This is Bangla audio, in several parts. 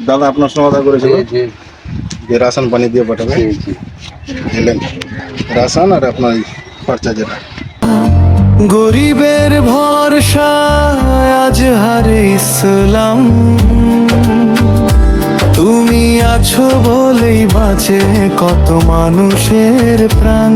দাদা আপনার সমাধান করেছিল যে রাশন পানি দিয়ে পাঠাবে দিলেন রাশন আর আপনার খরচা যেটা গরিবের ভরসা আজ হারে ইসলাম তুমি আছো বলেই বাঁচে কত মানুষের প্রাণ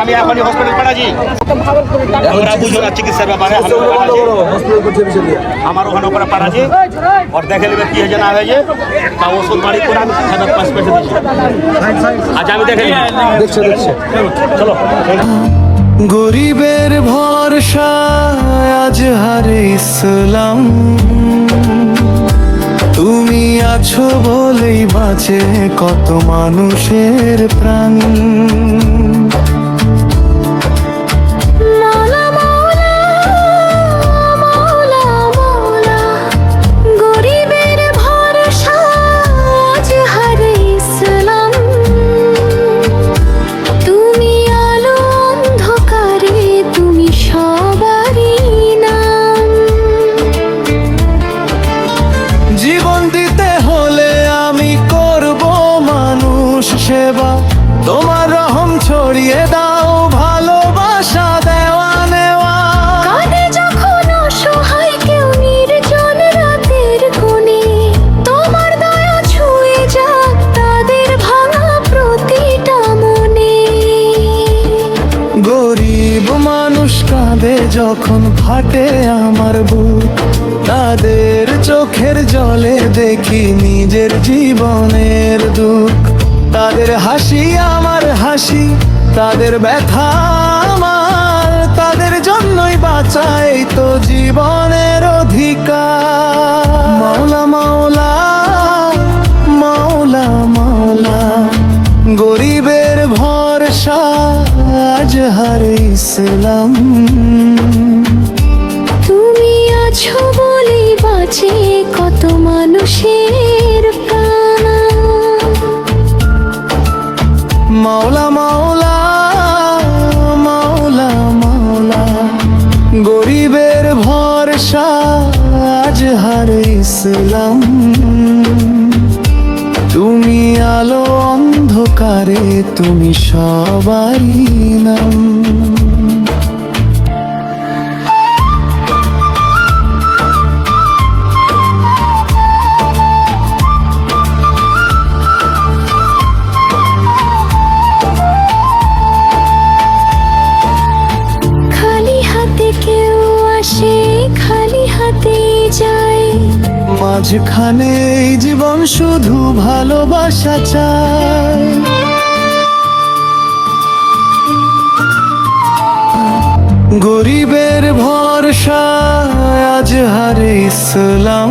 আমি এখন হসপিটাল পাঠাচ্ছি আমরা বুঝো না চিকিৎসার ব্যাপারে আমার ওখানে ওখানে পাঠাচ্ছি ওর দেখে নেবে কি হয়েছে না হয়েছে তা ওষুধ বাড়ি করে আমি 5 পয়সা দিচ্ছি আচ্ছা আমি দেখে দেখছি চলো গরিবের ভরসা আজ হারে ইসলাম তুমি আছো বলেই বাঁচে কত মানুষের প্রাণ সেবা তোমার রহম ছড়িয়ে দাও ভালোবাসা দেওয়া নেওয়া কাঁদে যখন অসহায় কেউ নির্জন রাতের কোণে তোমার দয়া ছুঁয়ে যাক তাদের ভাঙা প্রতিটা মনে গরিব মানুষ কাঁদে যখন ফাটে আমার বুক তাদের চোখের জলে দেখি নিজের জীবনের দুঃখ তাদের হাসি আমার হাসি তাদের ব্যথা আমার তাদের জন্যই বাঁচাই তো জীবনের অধিকার মাওলা মাওলা মাওলা মাওলা গরিবের ভরসা আজ হারে ইসলাম তুমি আছো বলেই বাঁচে কত মানুষের প্রাণ মাওলা মাওলা মাওলা মাওলা গরিবের ভরসা আজ হারে ইসলাম তুমি আলো অন্ধকারে তুমি সবারই নাম মাঝখানে এই জীবন শুধু ভালোবাসা চায় গরিবের ভরসা আজ হারে ইসলাম